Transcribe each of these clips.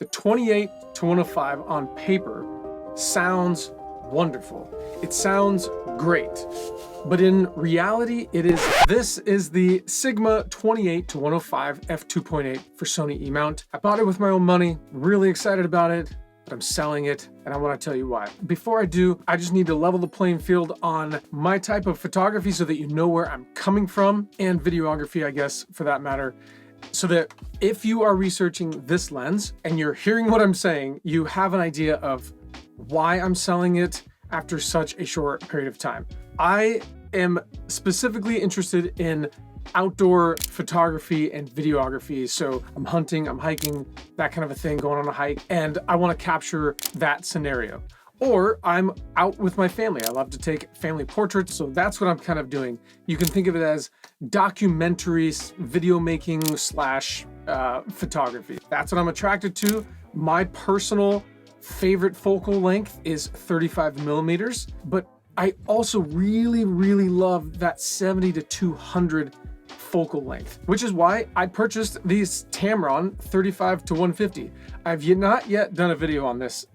The 28 to 105 on paper sounds wonderful. It sounds great, but in reality, this is the Sigma 28 to 105 f2.8 for Sony E-mount. I bought it with my own money, really excited about it, but I'm selling it, and I want to tell you why. Before I do, I just need to level the playing field on my type of photography so that you know where I'm coming from, and videography, I guess, for that matter, so that if you are researching this lens and you're hearing what I'm saying, you have an idea of why I'm selling it after such a short period of time. I am specifically interested in outdoor photography and videography. So I'm hunting, I'm hiking, that kind of a thing, going on a hike, and I want to capture that scenario. Or I'm out with my family. I love to take family portraits, so that's what I'm kind of doing. You can think of it as documentary video making slash photography. That's what I'm attracted to. My personal favorite focal length is 35 millimeters, but I also really, really love that 70 to 200 focal length, which is why I purchased these Tamron 35 to 150. I've not yet done a video on this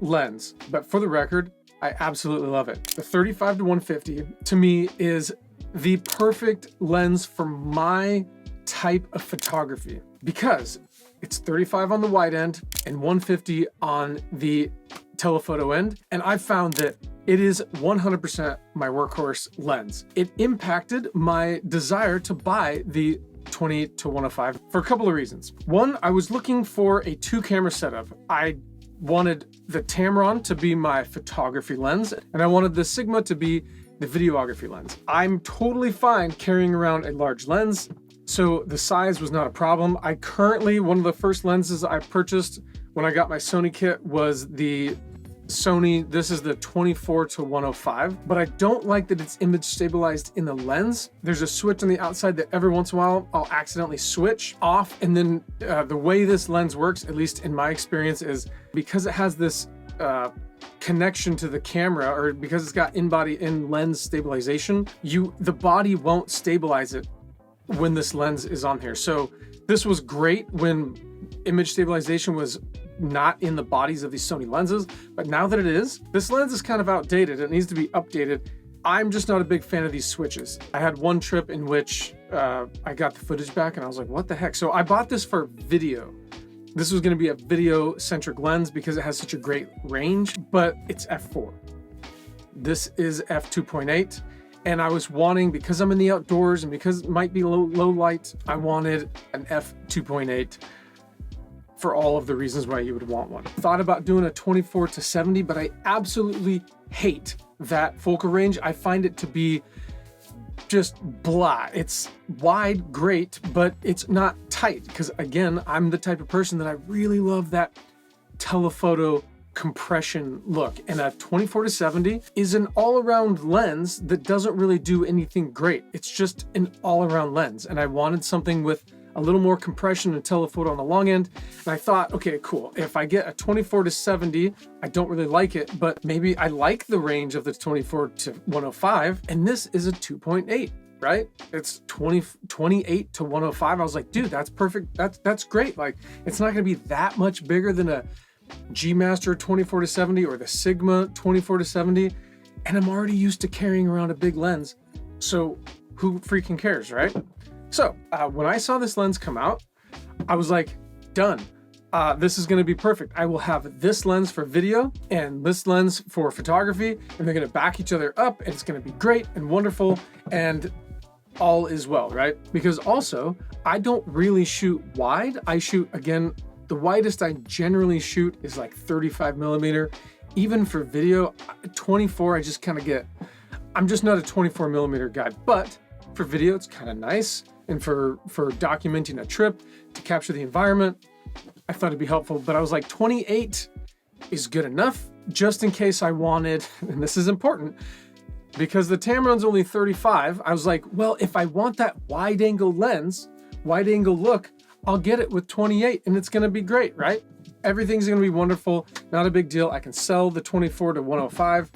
lens, but for the record, I absolutely love it. The 35 to 150 to me is the perfect lens for my type of photography because it's 35 on the wide end and 150 on the telephoto end. And I found that it is 100% my workhorse lens. It impacted my desire to buy the 28 to 105 for a couple of reasons. One, I was looking for a 2-camera setup. I wanted the Tamron to be my photography lens, and I wanted the Sigma to be the videography lens. I'm totally fine carrying around a large lens, so the size was not a problem. One of the first lenses I purchased when I got my Sony kit was the Sony, this is the 24 to 105, but I don't like that it's image stabilized in the lens. There's a switch on the outside that every once in a while I'll accidentally switch off, and then the way this lens works, at least in my experience, is because it has this connection to the camera, or because it's got in-body, in-lens stabilization, the body won't stabilize it when this lens is on here. So this was great when image stabilization was not in the bodies of these Sony lenses, but now that it is, this lens is kind of outdated. It needs to be updated. I'm just not a big fan of these switches. I had one trip in which I got the footage back and I was like, what the heck? So I bought this for video. This was gonna be a video-centric lens because it has such a great range, but it's f4. This is f2.8. And I was wanting, because I'm in the outdoors and because it might be low light, I wanted an f2.8 for all of the reasons why you would want one. Thought about doing a 24 to 70, but I absolutely hate that focal range. I find it to be just blah. It's wide, great, but it's not tight because, again, I'm the type of person that I really love that telephoto compression look, and a 24 to 70 is an all-around lens that doesn't really do anything great. It's just an all-around lens, and I wanted something with a little more compression and telephoto on the long end, and I thought, okay, cool. If I get a 24 to 70, I don't really like it, but maybe I like the range of the 24 to 105, and this is a 2.8. Right? It's 28 to 105. I was like, dude, that's perfect. That's great. Like, it's not gonna be that much bigger than a G Master 24 to 70 or the Sigma 24 to 70, and I'm already used to carrying around a big lens, so who freaking cares, right? So when I saw this lens come out, I was like, done. This is going to be perfect. I will have this lens for video and this lens for photography, and they're going to back each other up, and it's going to be great and wonderful, and all is well, right? Because also, I don't really shoot wide. I shoot, again, the widest I generally shoot is like 35 millimeter. Even for video, 24, I just kind of I'm just not a 24 millimeter guy, but for video, it's kind of nice. And for documenting a trip to capture the environment, I thought it'd be helpful, but I was like, 28 is good enough just in case I wanted, and this is important, because the Tamron's only 35, I was like, well, if I want that wide angle lens, wide angle look, I'll get it with 28 and it's gonna be great, right? Everything's gonna be wonderful, not a big deal. I can sell the 24 to 105,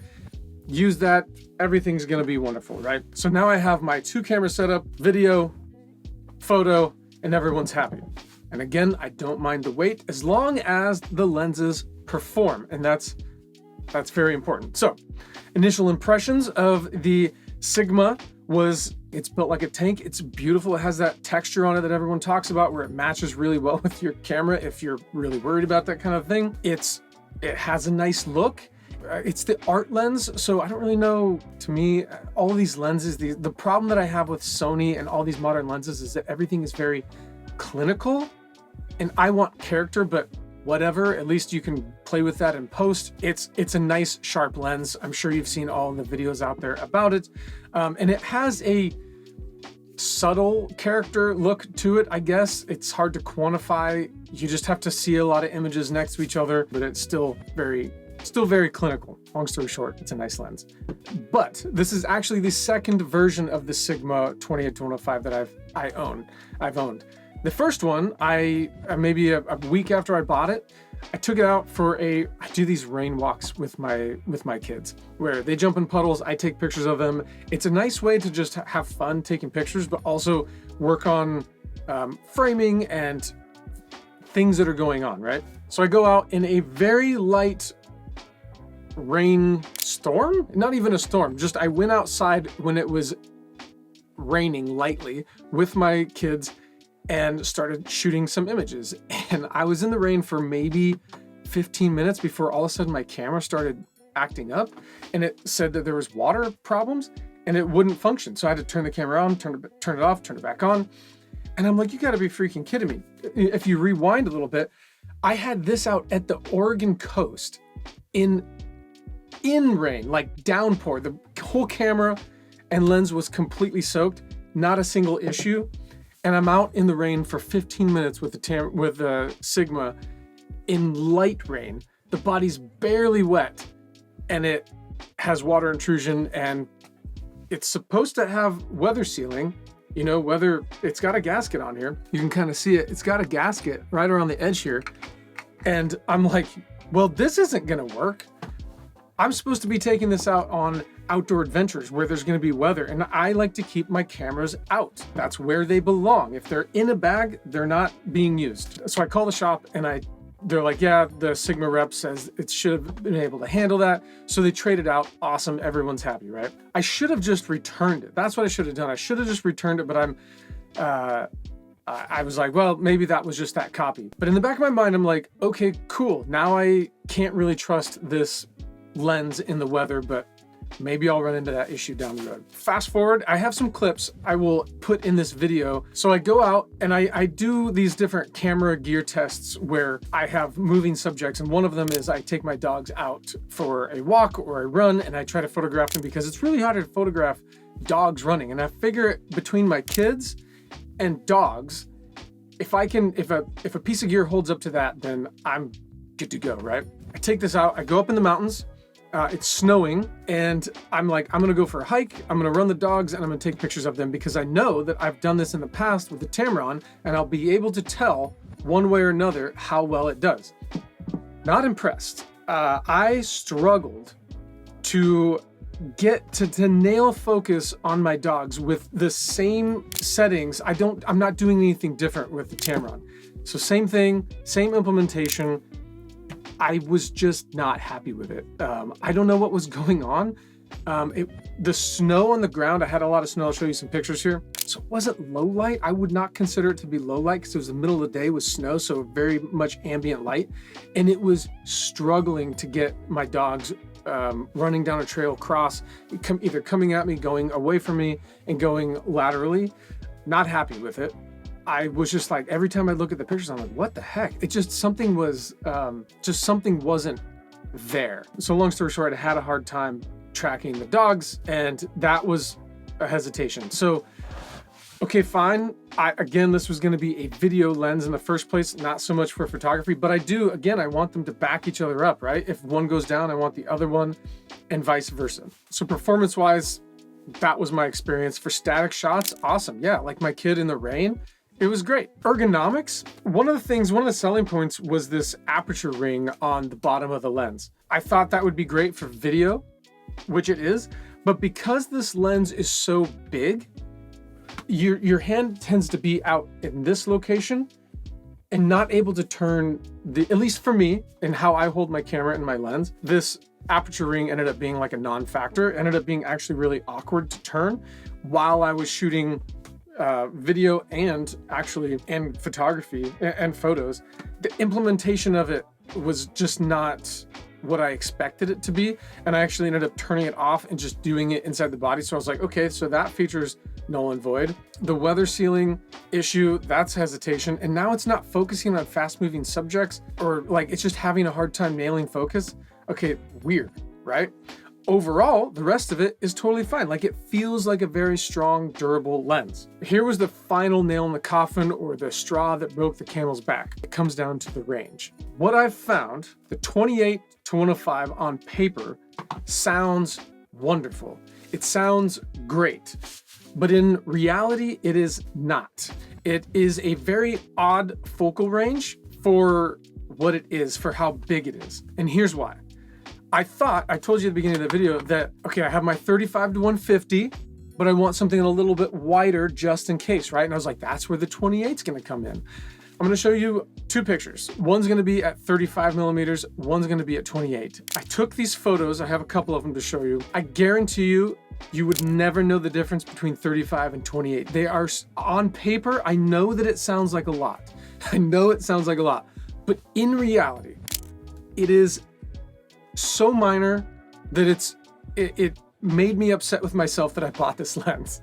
use that, everything's gonna be wonderful, right? So now I have my 2-camera setup, video, photo, and everyone's happy. And again, I don't mind the weight as long as the lenses perform, and that's very important. So, initial impressions of the Sigma was it's built like a tank. It's beautiful. It has that texture on it that everyone talks about where it matches really well with your camera if you're really worried about that kind of thing. It has a nice look. It's the art lens, so I don't really know. To me, all of these lenses, the problem that I have with Sony and all these modern lenses is that everything is very clinical, and I want character, but whatever, at least you can play with that in post. It's a nice sharp lens. I'm sure you've seen all the videos out there about it. And it has a subtle character look to it, I guess. It's hard to quantify. You just have to see a lot of images next to each other, but it's still very clinical. Long story short, it's a nice lens. But this is actually the second version of the Sigma 28-105 that I've owned. The first one, maybe a week after I bought it, I took it out for I do these rain walks with my kids, where they jump in puddles, I take pictures of them. It's a nice way to just have fun taking pictures, but also work on framing and things that are going on, right? So I go out in a very light rainstorm, not even a storm, just I went outside when it was raining lightly with my kids and started shooting some images. And I was in the rain for maybe 15 minutes before all of a sudden my camera started acting up, and it said that there was water problems and it wouldn't function. So I had to turn the camera on, turn it off, turn it back on. And I'm like, you gotta be freaking kidding me. If you rewind a little bit, I had this out at the Oregon coast in rain, like downpour. The whole camera and lens was completely soaked, not a single issue. And I'm out in the rain for 15 minutes with the Sigma in light rain. The body's barely wet and it has water intrusion, and it's supposed to have weather sealing. You know, it's got a gasket on here. You can kind of see it. It's got a gasket right around the edge here. And I'm like, well, this isn't gonna work. I'm supposed to be taking this out on outdoor adventures where there's going to be weather, and I like to keep my cameras out. That's where they belong. If they're in a bag, they're not being used. So I call the shop and they're like, yeah, the Sigma rep says it should have been able to handle that. So they trade it out. Awesome. Everyone's happy, right? I should have just returned it. That's what I should have done. I should have just returned it, but I was like, well, maybe that was just that copy. But in the back of my mind, I'm like, okay, cool. Now I can't really trust this lens in the weather, but maybe I'll run into that issue down the road. Fast forward, I have some clips I will put in this video. So I go out and I do these different camera gear tests where I have moving subjects. And one of them is I take my dogs out for a walk or a run, and I try to photograph them because it's really hard to photograph dogs running. And I figure between my kids and dogs, if a piece of gear holds up to that, then I'm good to go, right? I take this out, I go up in the mountains. It's snowing, and I'm like, I'm gonna go for a hike, I'm gonna run the dogs, and I'm gonna take pictures of them because I know that I've done this in the past with the Tamron, and I'll be able to tell one way or another how well it does. Not impressed. I struggled to get to nail focus on my dogs with the same settings. I'm not doing anything different with the Tamron. So same thing, same implementation. I was just not happy with it. I don't know what was going on. The snow on the ground, I had a lot of snow. I'll show you some pictures here. So it wasn't low light. I would not consider it to be low light because it was the middle of the day with snow, so very much ambient light. And it was struggling to get my dogs running down a trail cross, either coming at me, going away from me, and going laterally. Not happy with it. I was just like, every time I look at the pictures, I'm like, what the heck? It just, something wasn't there. So long story short, I had a hard time tracking the dogs, and that was a hesitation. So, okay, fine. Again, this was gonna be a video lens in the first place, not so much for photography, but I want them to back each other up, right? If one goes down, I want the other one, and vice versa. So performance-wise, that was my experience. For static shots, awesome. Yeah, like my kid in the rain, it was great. Ergonomics, one of the selling points was this aperture ring on the bottom of the lens. I thought that would be great for video, which it is, but because this lens is so big, your hand tends to be out in this location, and not able to turn at least for me and how I hold my camera and my lens, this aperture ring ended up being like a non-factor, ended up being actually really awkward to turn while I was shooting video and photography and photos. The implementation of it was just not what I expected it to be. And I actually ended up turning it off and just doing it inside the body. So I was like, okay, so that feature's null and void. The weather sealing issue, that's hesitation. And now it's not focusing on fast moving subjects, or like it's just having a hard time nailing focus. Okay, weird, right? Overall, the rest of it is totally fine. Like it feels like a very strong, durable lens. Here was the final nail in the coffin, or the straw that broke the camel's back. It comes down to the range. What I've found, the 28 to 105 on paper sounds wonderful. It sounds great, but in reality, it is not. It is a very odd focal range for what it is, for how big it is. And here's why. I told you at the beginning of the video that, okay, I have my 35 to 150, but I want something a little bit wider just in case, right? And I was like, that's where the 28 is gonna come in. I'm gonna show you two pictures. One's gonna be at 35 millimeters, one's gonna be at 28. I took these photos, I have a couple of them to show you. I guarantee you, you would never know the difference between 35 and 28. They are, on paper, I know that it sounds like a lot. I know it sounds like a lot, but in reality, it is so minor that it made me upset with myself that I bought this lens.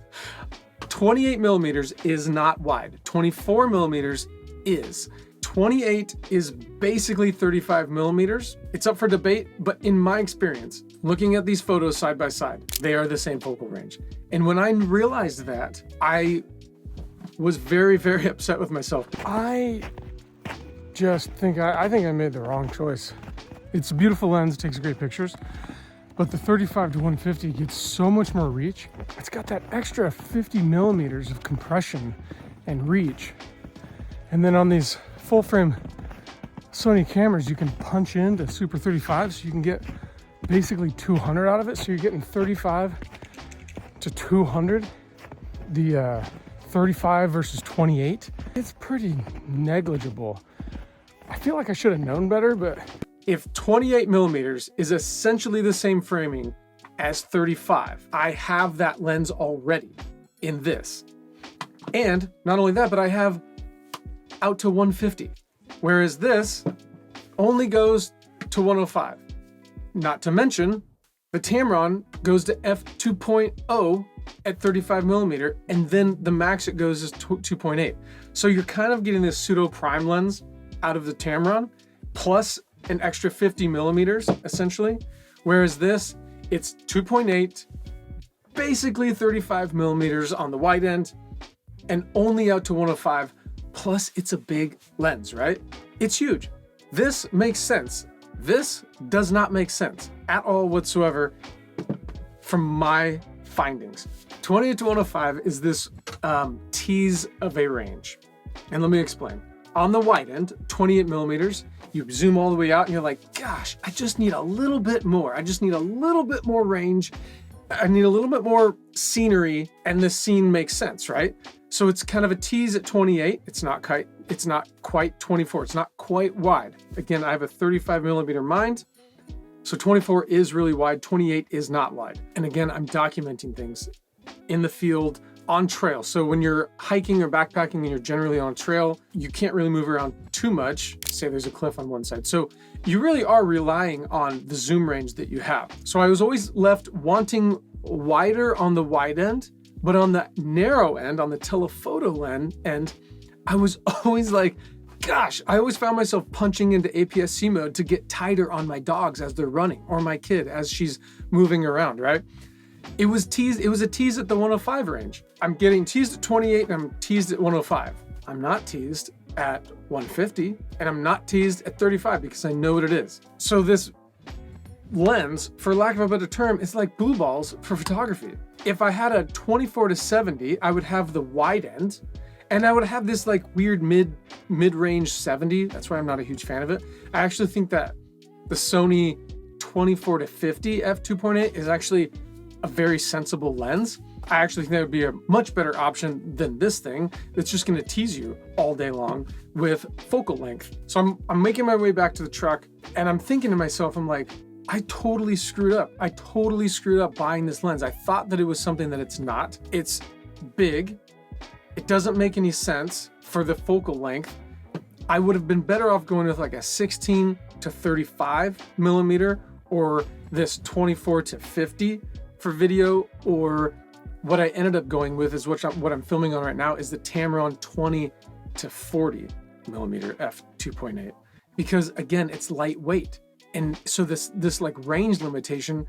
28 millimeters is not wide. 24 millimeters is. 28 is basically 35 millimeters. It's up for debate, but in my experience, looking at these photos side by side, they are the same focal range. And when I realized that, I was very, very upset with myself. I think I made the wrong choice. It's a beautiful lens, it takes great pictures, but the 35 to 150 gets so much more reach. It's got that extra 50 millimeters of compression and reach. And then on these full frame Sony cameras, you can punch into Super 35, so you can get basically 200 out of it. So you're getting 35 to 200. The 35 versus 28, it's pretty negligible. I feel like I should have known better, but if 28 millimeters is essentially the same framing as 35, I have that lens already in this. And not only that, but I have out to 150, whereas this only goes to 105. Not to mention, the Tamron goes to f2.0 at 35 millimeter, and then the max it goes is 2.8. So you're kind of getting this pseudo prime lens out of the Tamron, plus an extra 50 millimeters, essentially. Whereas this, it's 2.8, basically 35 millimeters on the wide end, and only out to 105, plus it's a big lens, right? It's huge. This makes sense. This does not make sense at all whatsoever from my findings. 28 to 105 is this tease of a range. And let me explain. On the wide end, 28 millimeters, you zoom all the way out and you're like, gosh, I just need a little bit more. I just need a little bit more range. I need a little bit more scenery, and the scene makes sense, right? So it's kind of a tease at 28. It's not quite 24. It's not quite wide. Again, I have a 35 millimeter mind. So 24 is really wide, 28 is not wide. And again, I'm documenting things in the field on trail. So when you're hiking or backpacking and you're generally on trail, you can't really move around too much. Say there's a cliff on one side. So you really are relying on the zoom range that you have. So I was always left wanting wider on the wide end, but on the narrow end, on the telephoto end, I was always like, gosh, I always found myself punching into APS-C mode to get tighter on my dogs as they're running, or my kid as she's moving around, right? It was a tease at the 105 range. I'm getting teased at 28 and I'm teased at 105. I'm not teased at 150 and I'm not teased at 35 because I know what it is. So this lens, for lack of a better term, is like blue balls for photography. If I had a 24 to 70, I would have the wide end, and I would have this like weird mid-range 70. That's why I'm not a huge fan of it. I actually think that the Sony 24 to 50 f2.8 is actually a very sensible lens. I actually think that would be a much better option than this thing that's just gonna tease you all day long with focal length. So I'm making my way back to the truck and I'm thinking to myself, I'm like, I totally screwed up. I totally screwed up buying this lens. I thought that it was something that it's not. It's big. It doesn't make any sense for the focal length. I would have been better off going with like a 16 to 35 millimeter or this 24 to 50 for video, or what I ended up going with is what I'm filming on right now is the Tamron 20 to 40 millimeter f2.8, because again, it's lightweight. And so this like range limitation,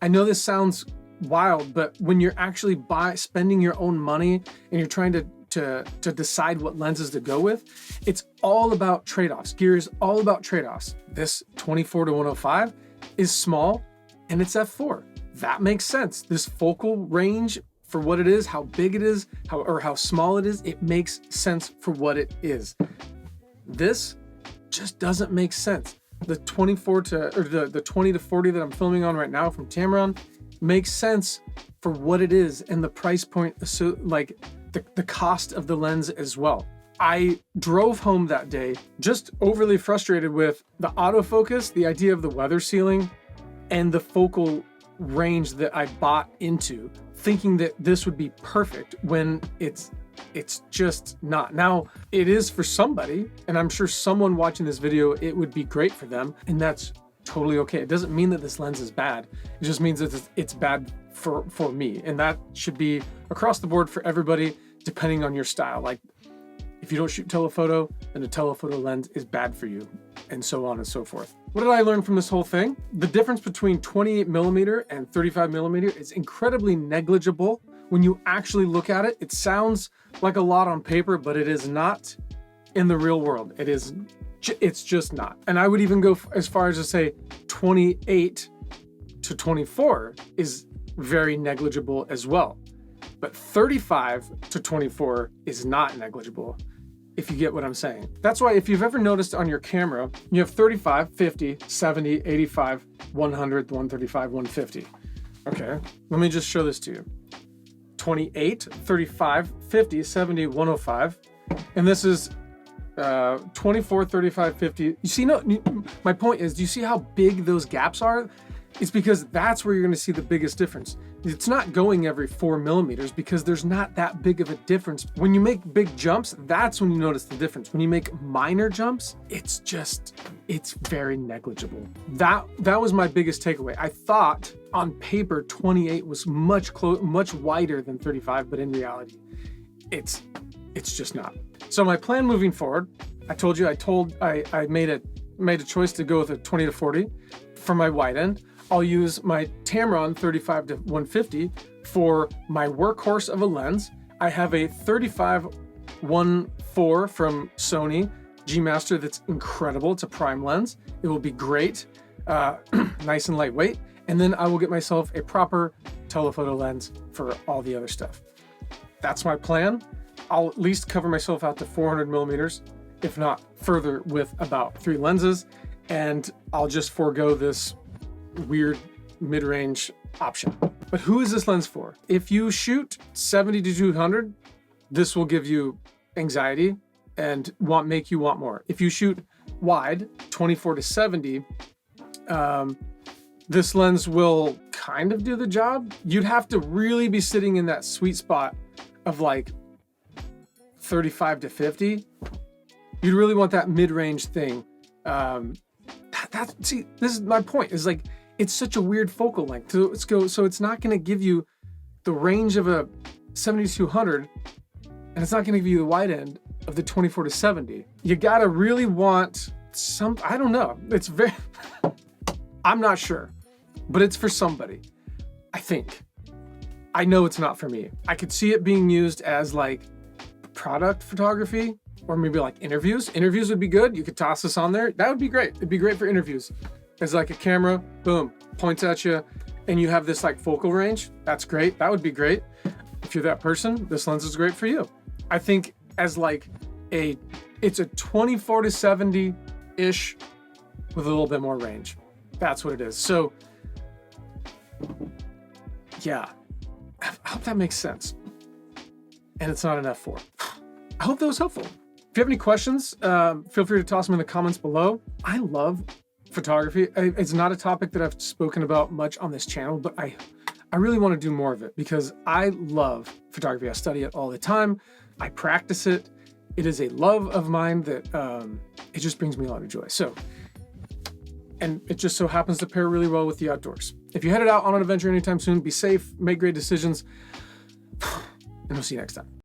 I know this sounds wild, but when you're actually spending your own money and you're trying to decide what lenses to go with, it's all about trade-offs. Gear is all about trade-offs. This 24 to 105 is small and it's f4. That makes sense. This focal range for what it is, how big it is, how small it is, it makes sense for what it is. This just doesn't make sense. The 24 to, or the 20 to 40 that I'm filming on right now from Tamron makes sense for what it is and the price point, so like the cost of the lens as well. I drove home that day just overly frustrated with the autofocus, the idea of the weather sealing, and the focal range that I bought into, thinking that this would be perfect when it's just not. Now, it is for somebody, and I'm sure someone watching this video, it would be great for them, and that's totally okay. It doesn't mean that this lens is bad. It just means that it's bad for me, and that should be across the board for everybody, depending on your style. Like, if you don't shoot telephoto, then a telephoto lens is bad for you, and so on and so forth. What did I learn from this whole thing? The difference between 28 millimeter and 35 millimeter is incredibly negligible. When you actually look at it, it sounds like a lot on paper, but it is not in the real world. It's just not. And I would even go as far as to say 28 to 24 is very negligible as well. But 35 to 24 is not negligible, if you get what I'm saying. That's why if you've ever noticed on your camera, you have 35, 50, 70, 85, 100, 135, 150. Okay, let me just show this to you. 28, 35, 50, 70, 105. And this is 24, 35, 50. You see, no, my point is, do you see how big those gaps are? It's because that's where you're gonna see the biggest difference. It's not going every 4 millimeters because there's not that big of a difference. When you make big jumps, that's when you notice the difference. When you make minor jumps, it's very negligible. That was my biggest takeaway. I thought on paper 28 was much wider than 35, but in reality, it's just not. So my plan moving forward, I told you, I made a choice to go with a 20 to 40 for my wide end. I'll use my Tamron 35 to 150 for my workhorse of a lens. I have a 35 1.4 from Sony G Master that's incredible. It's a prime lens. It will be great, nice and lightweight. And then I will get myself a proper telephoto lens for all the other stuff. That's my plan. I'll at least cover myself out to 400 millimeters, if not further, with about 3 lenses. And I'll just forego this weird mid-range option. But who is this lens for? If you shoot 70 to 200, this will give you anxiety and make you want more. If you shoot wide, 24 to 70, this lens will kind of do the job. You'd have to really be sitting in that sweet spot of like 35 to 50. You'd really want that mid-range thing. See, this is my point, is like, it's such a weird focal length. So it's not gonna give you the range of a 70 to 200, and it's not gonna give you the wide end of the 24 to 70. You gotta really want I don't know. It's very, I'm not sure, but it's for somebody, I think. I know it's not for me. I could see it being used as like product photography, or maybe like interviews. Interviews would be good. You could toss this on there. That would be great. It'd be great for interviews. It's like a camera, boom, points at you, and you have this like focal range. That's great. That would be great. If you're that person, this lens is great for you. I think as like it's a 24 to 70-ish with a little bit more range. That's what it is. So yeah, hope that makes sense. And it's not an F4. I hope that was helpful. If you have any questions, feel free to toss them in the comments below. I love photography. It's not a topic that I've spoken about much on this channel, but I really want to do more of it because I love photography. I study it all the time. I practice it. It is a love of mine that it just brings me a lot of joy. So, and it just so happens to pair really well with the outdoors. If you're headed out on an adventure anytime soon, be safe, make great decisions, and we'll see you next time.